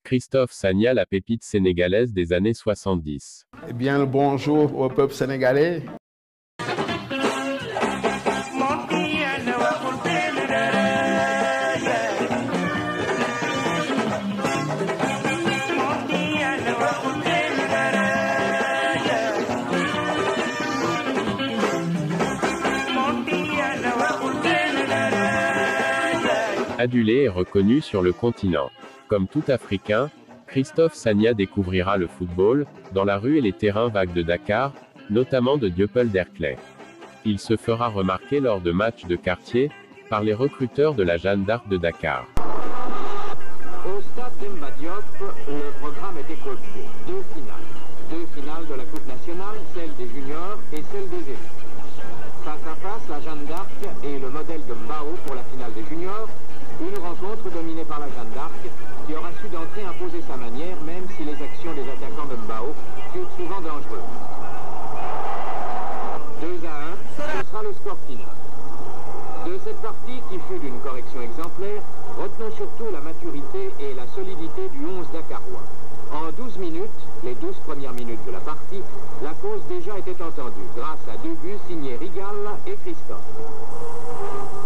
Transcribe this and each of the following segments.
Christophe Sagna, la pépite sénégalaise des années 70. Eh bien, le bonjour au peuple sénégalais. Adulé et reconnu sur le continent. Comme tout Africain, Christophe Sagna découvrira le football, dans la rue et les terrains vagues de Dakar, notamment de Dieuppeul-Derklé. Il se fera remarquer lors de matchs de quartier, par les recruteurs de la Jeanne d'Arc de Dakar. Au stade Demba Diop, le programme était copié. Deux finales de la Coupe nationale, celle des juniors et celle des élites. Face à face, la Jeanne d'Arc et le modèle de Mbao pour la finale des juniors. Une rencontre dominée par la Jeanne d'Arc, qui aura su d'entrée imposer sa manière, même si les actions des attaquants de Mbao furent souvent dangereuses. 2-1, ce sera le score final. De cette partie, qui fut d'une correction exemplaire, retenons surtout la maturité et la solidité du 11 dakarois. En 12 minutes, les 12 premières minutes de la partie, la cause déjà était entendue, grâce à deux buts signés Rigal et Christophe.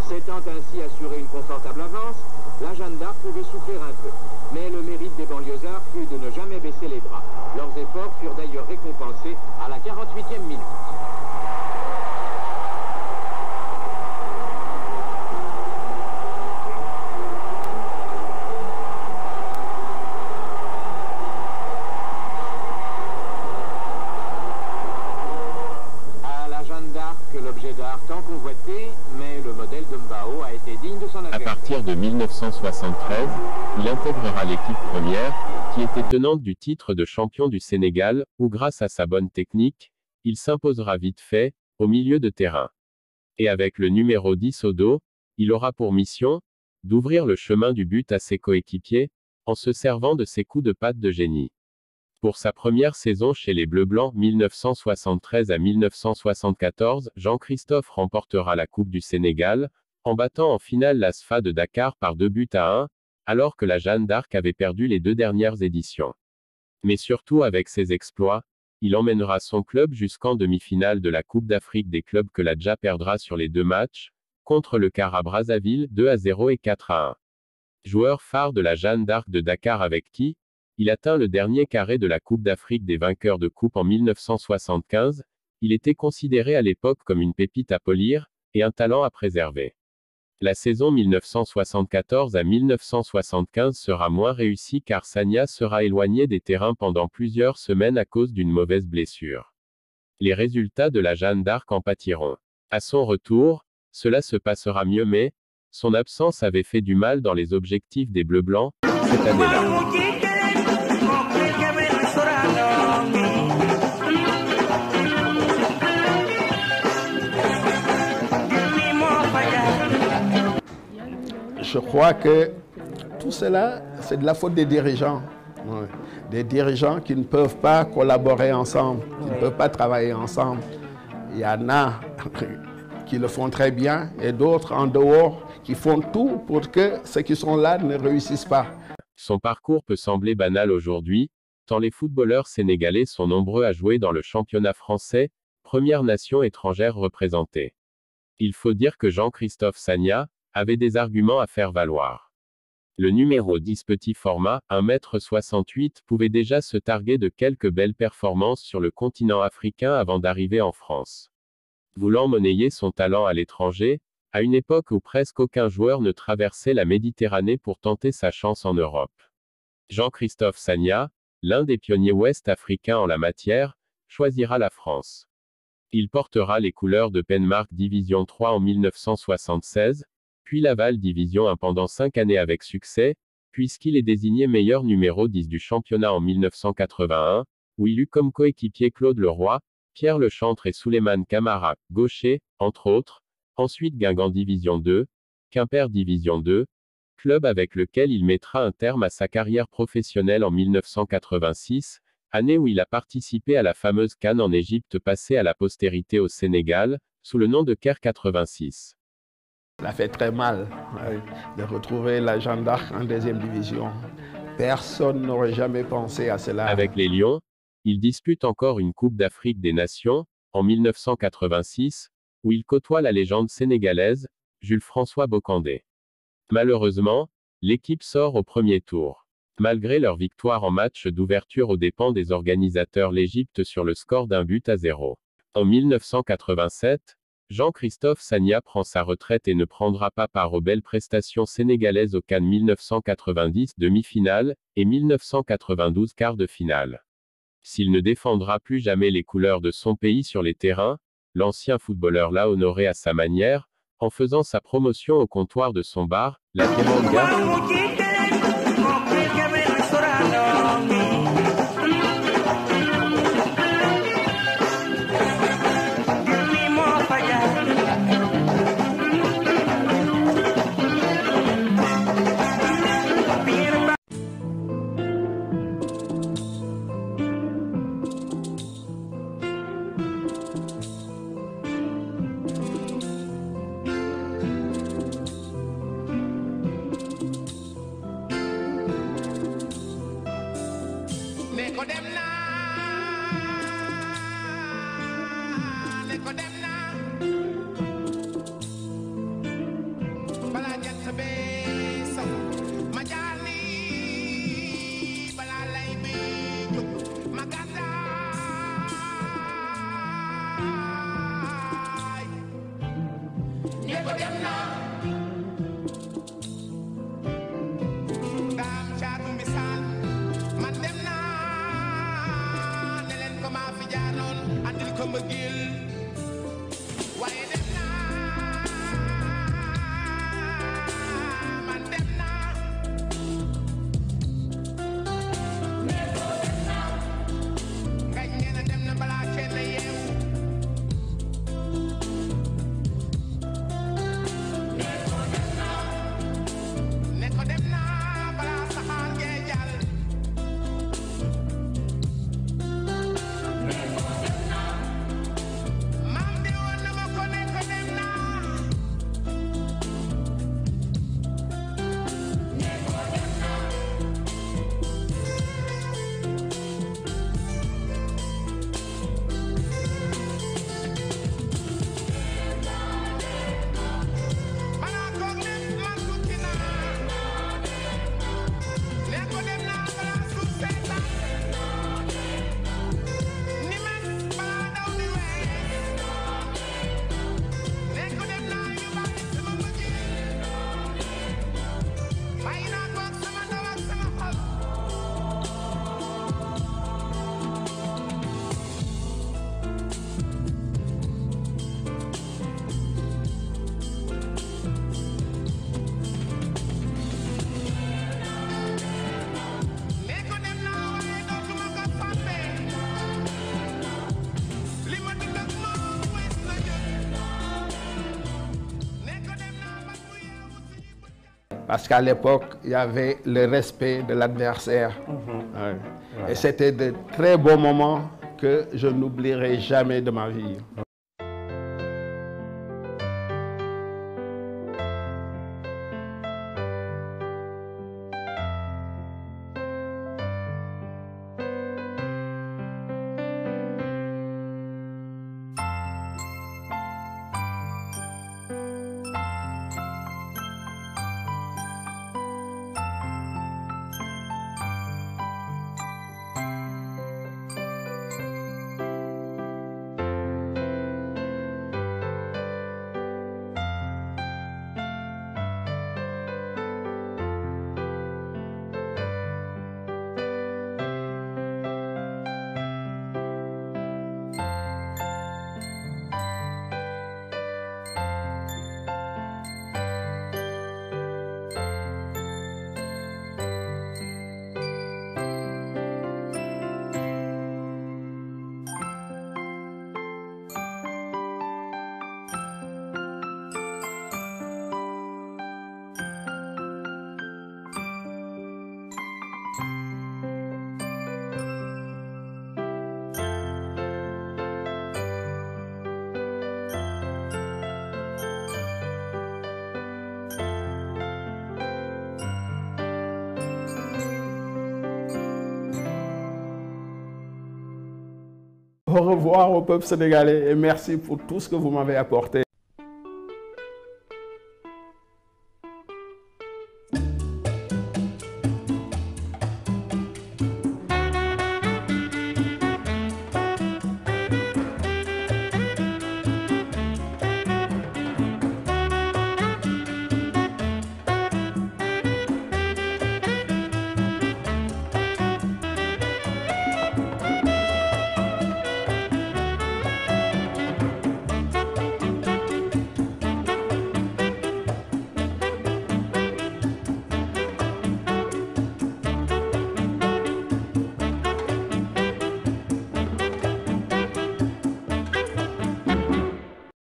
S'étant ainsi assuré une confortable avance, la Jeanne d'Arc pouvait souffrir un peu. Mais le mérite des banlieusards fut de ne jamais baisser les bras. Leurs efforts furent d'ailleurs récompensés à la 48e minute. L'objet d'art tant convoité, mais le modèle de Mbao a été digne de son adversaire. À partir de 1973, il intégrera l'équipe première, qui était tenante du titre de champion du Sénégal, où grâce à sa bonne technique, il s'imposera vite fait, au milieu de terrain. Et avec le numéro 10 au dos, il aura pour mission, d'ouvrir le chemin du but à ses coéquipiers, en se servant de ses coups de patte de génie. Pour sa première saison chez les Bleu-Blancs, 1973 à 1974, Jean-Christophe remportera la Coupe du Sénégal, en battant en finale l'ASFA de Dakar par 2-1, alors que la Jeanne d'Arc avait perdu les deux dernières éditions. Mais surtout avec ses exploits, il emmènera son club jusqu'en demi-finale de la Coupe d'Afrique des clubs que la Dja perdra sur les deux matchs, contre le CAR Brazzaville, 2-0 et 4-1. Joueur phare de la Jeanne d'Arc de Dakar avec qui il atteint le dernier carré de la Coupe d'Afrique des vainqueurs de coupe en 1975, il était considéré à l'époque comme une pépite à polir, et un talent à préserver. La saison 1974 à 1975 sera moins réussie car Sagna sera éloigné des terrains pendant plusieurs semaines à cause d'une mauvaise blessure. Les résultats de la Jeanne d'Arc en pâtiront. À son retour, cela se passera mieux mais, son absence avait fait du mal dans les objectifs des Bleu-Blancs, cette année-là. Je crois que tout cela, c'est de la faute des dirigeants. Ouais. Des dirigeants qui ne peuvent pas collaborer ensemble, qui ne peuvent pas travailler ensemble. Il y en a qui le font très bien et d'autres en dehors qui font tout pour que ceux qui sont là ne réussissent pas. Son parcours peut sembler banal aujourd'hui, tant les footballeurs sénégalais sont nombreux à jouer dans le championnat français, première nation étrangère représentée. Il faut dire que Jean-Christophe Sagna avait des arguments à faire valoir. Le numéro 10 petit format, 1,68 m, pouvait déjà se targuer de quelques belles performances sur le continent africain avant d'arriver en France. Voulant monnayer son talent à l'étranger, à une époque où presque aucun joueur ne traversait la Méditerranée pour tenter sa chance en Europe. Jean-Christophe Sagna, l'un des pionniers ouest-africains en la matière, choisira la France. Il portera les couleurs de Penmark Division 3 en 1976, puis Laval Division 1 pendant 5 années avec succès, puisqu'il est désigné meilleur numéro 10 du championnat en 1981, où il eut comme coéquipier Claude Leroy, Pierre Lechantre et Souleymane Camara, gaucher, entre autres. Ensuite Guingamp Division 2, Quimper Division 2, club avec lequel il mettra un terme à sa carrière professionnelle en 1986, année où il a participé à la fameuse CAN en Égypte passée à la postérité au Sénégal, sous le nom de Caire 86. Ça fait très mal de retrouver la Jeanne d'Arc en deuxième division. Personne n'aurait jamais pensé à cela. Avec les Lions, il dispute encore une Coupe d'Afrique des Nations, en 1986, où il côtoie la légende sénégalaise, Jules-François Bocandé. Malheureusement, l'équipe sort au premier tour. Malgré leur victoire en match d'ouverture aux dépens des organisateurs l'Égypte sur le score d'1-0. En 1987, Jean-Christophe Sagna prend sa retraite et ne prendra pas part aux belles prestations sénégalaises au CAN 1990 demi-finale, et 1992 quart de finale. S'il ne défendra plus jamais les couleurs de son pays sur les terrains, l'ancien footballeur l'a honoré à sa manière, en faisant sa promotion au comptoir de son bar, la Teranga. Parce qu'à l'époque, il y avait le respect de l'adversaire. Ouais. Voilà. Et c'était de très beaux moments que je n'oublierai jamais de ma vie. Au revoir au peuple sénégalais et merci pour tout ce que vous m'avez apporté.